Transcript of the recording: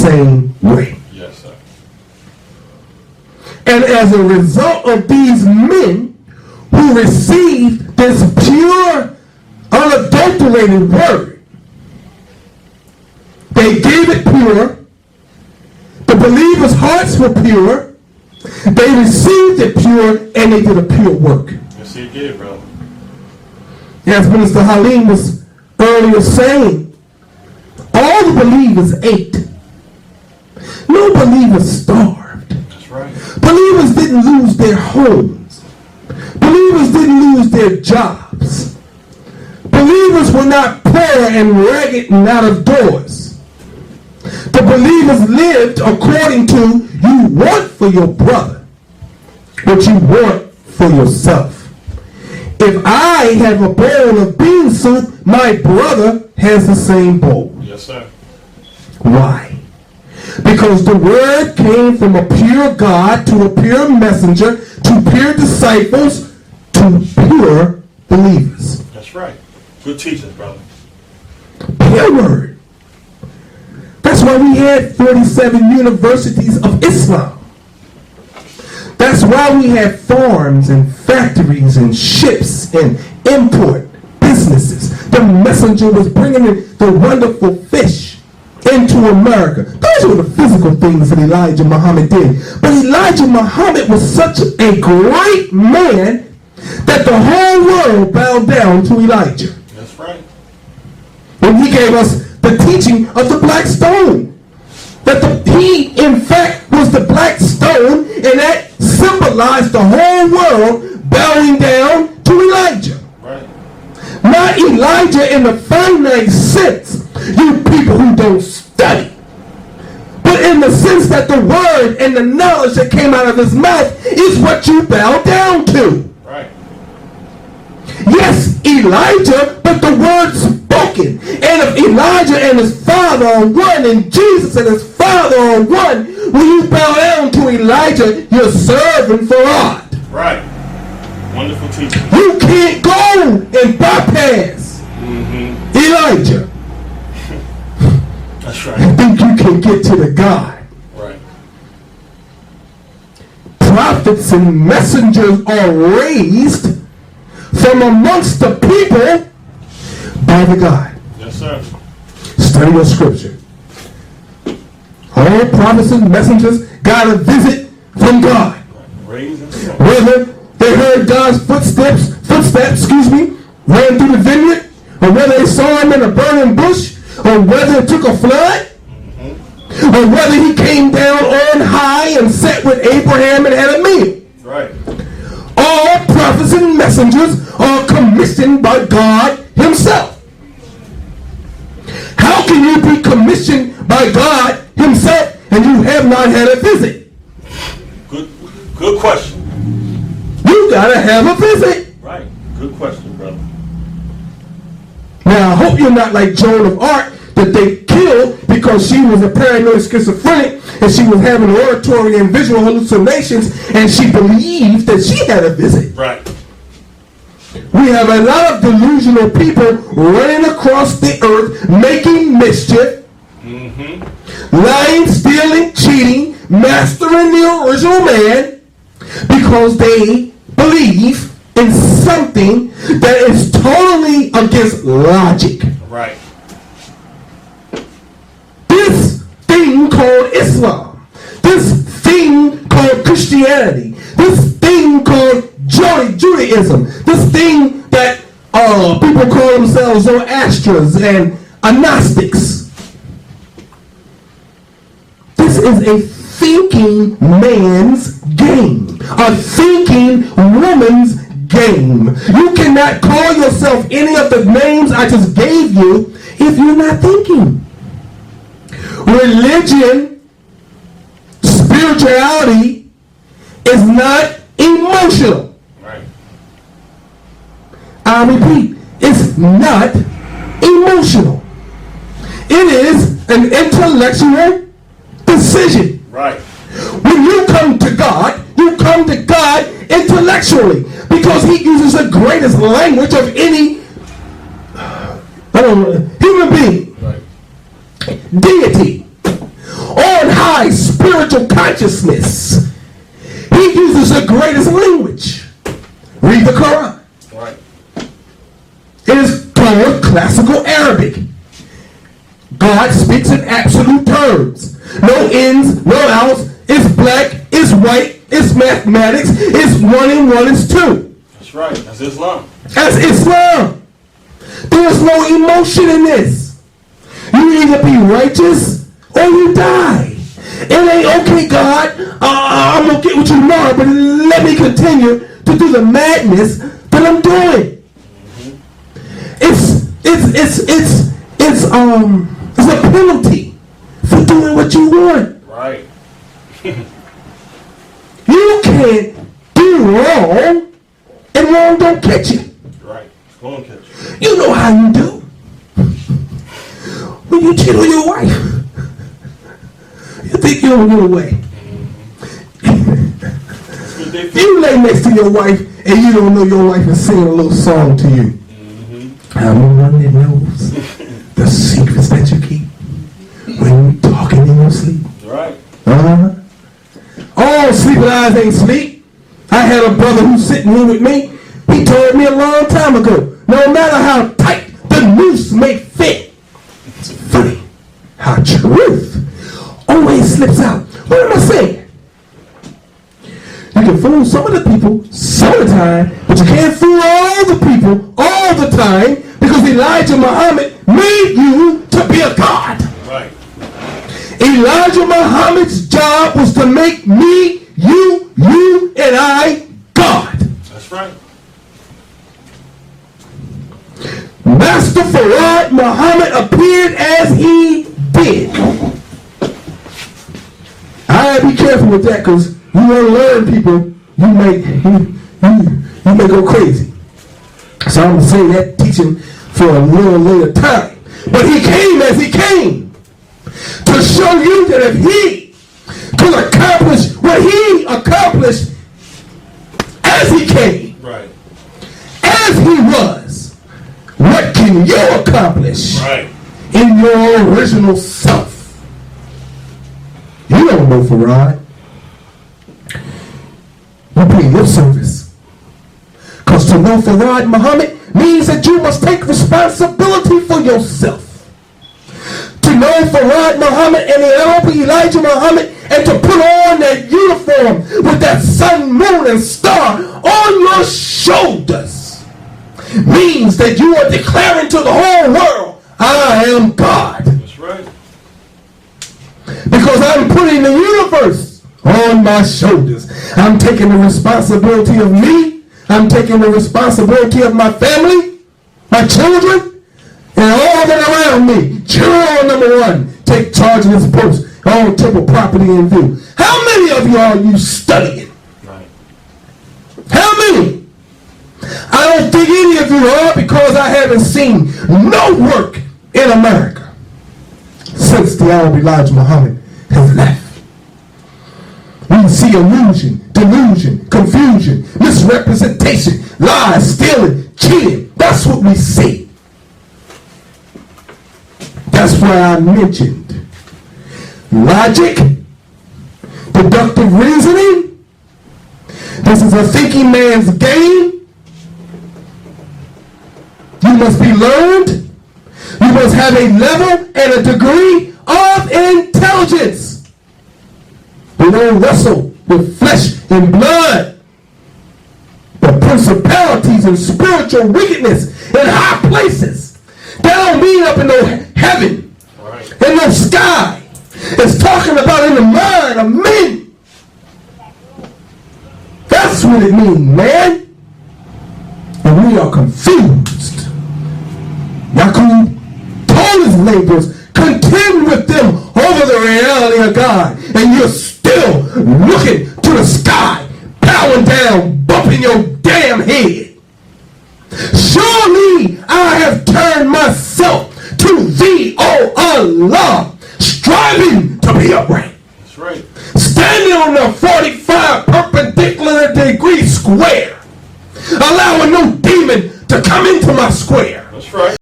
same way. Yes, sir. And as a result of these men who received this pure, unadulterated word, they gave it pure. The believers' hearts were pure. They received it pure, and they did a pure work. Yes, he did, brother. As Minister Haleem was earlier saying, all the believers ate. No believers starved. That's right. Believers didn't lose their homes. Believers didn't lose their jobs. Believers were not poor and ragged and out of doors. The believers lived according to you want for your brother what you want for yourself. If I have a bowl of bean soup, my brother has the same bowl. Yes, sir. Why? Because the word came from a pure God to a pure messenger to pure disciples to pure believers. That's right. Good teachings, brother. Pure word. That's why we had 47 universities of Islam. That's why we have farms and factories and ships and import businesses. The messenger was bringing in the wonderful fish into America. Those were the physical things that Elijah Muhammad did. But Elijah Muhammad was such a great man that the whole world bowed down to Elijah. That's right. When he gave us the teaching of the black stone. That he, in fact, was the black stone, and that symbolized the whole world bowing down to Elijah. Right. Not Elijah in the finite sense, you people who don't study, but in the sense that the word and the knowledge that came out of his mouth is what you bow down to. Right. Yes, Elijah, but the word spoken. And if Elijah and his father are one, and Jesus and his father are one, when you bow down to Elijah, you're serving for God. Right. Wonderful teaching. You can't go and bypass Elijah. That's right. And think you can get to the God. Right. Prophets and messengers are raised from amongst the people by the God. Yes, sir. Study your scripture. All prophets and messengers got a visit from God. Whether they heard God's footsteps, ran through the vineyard, or whether they saw him in a burning bush, or whether it took a flood, or whether he came down on high and sat with Abraham and had a meal. Right. All prophets and messengers are commissioned by God himself. How can you be commissioned by God himself and you have not had a visit? Good question. You gotta have a visit. Right. Good question, brother. Now I hope you're not like Joan of Arc that they killed because she was a paranoid schizophrenic and she was having auditory and visual hallucinations and she believed that she had a visit. Right. We have a lot of delusional people running across the earth making mischief, lying, stealing, cheating, mastering the original man because they believe in something that is totally against logic. Right. This thing called Islam, this thing called Christianity, this thing called Judaism, this thing that people call themselves Zoroastrians and Gnostics. This is a thinking man's game, a thinking woman's game. You cannot call yourself any of the names I just gave you if you're not thinking. Religion, spirituality is not emotional. Right. I repeat, it's not emotional. It is an intellectual decision. Right. When you come to God intellectually because he uses the greatest language of any human being. Right. Deity. spiritual consciousness. He uses the greatest language. Read the Quran. Right. It is called classical Arabic. God speaks in absolute terms. No ins, no outs. It's black, it's white, it's mathematics, it's 1 and 1 is 2. That's right. That's Islam. That's Islam. There's no emotion in this. You either be righteous or you die. It ain't okay, God. I'm gonna get with you tomorrow, but let me continue to do the madness that I'm doing. It's a penalty for doing what you want. Right. You can't do wrong and wrong don't catch you. Right. It's going to catch You know how you do. When you cheat on your wife, you think you're on your way. You lay next to your wife and you don't know your wife is singing a little song to you. I'm the one that knows the secrets that you keep when you're talking in your sleep. Right. Uh-huh. All sleeping eyes ain't sleep. I had a brother who's sitting here with me. He told me a long time ago, no matter how tight the noose may fit, it's funny how truth always slips out. What am I saying? You can fool some of the people some of the time, but you can't fool all the people all the time, because Elijah Muhammad made you to be a god. Right. Elijah Muhammad's job was to make me, you, and I God. That's right. Master Farad Muhammad appeared as he did. I gotta be careful with that, because you want to learn people, you may go crazy. So I'm gonna say that teaching for a little later time. But he came as he came to show you that if he could accomplish what he accomplished as he came, Right. as he was, what can you accomplish Right. in your original self? You don't know Farad. You pay lip service. Because to know Farad Muhammad means that you must take responsibility for yourself. To know Farad Muhammad and Elijah Muhammad, and to put on that uniform with that sun, moon, and star on your shoulders, means that you are declaring to the whole world, I am God. That's right. Because I'm putting the universe on my shoulders. I'm taking the responsibility of me. I'm taking the responsibility of my family, my children, and all that are around me. Juror number 1, take charge of this post. All temple property in view. How many of you are you studying? Right. How many? I don't think any of you are, because I haven't seen no work in America since the hour of Elijah Muhammad has left. We see illusion, delusion, confusion, misrepresentation, lies, stealing, cheating. That's what we see. That's why I mentioned logic, deductive reasoning. This is a thinking man's game. You must be learned. You must have a level and a degree of intelligence. We don't wrestle with flesh and blood, but principalities and spiritual wickedness in high places. That don't mean up in no heaven, Right. in no sky. It's talking about in the mind of men. That's what it means, man. And we are confused. Yaqub told his neighbors, contend with them over the reality of God. And you're still looking to the sky, bowing down, bumping your damn head. Surely I have turned myself to thee, O Allah, striving to be upright. That's right. Standing on the 45 perpendicular degree square, allowing no demon to come into my square. That's right.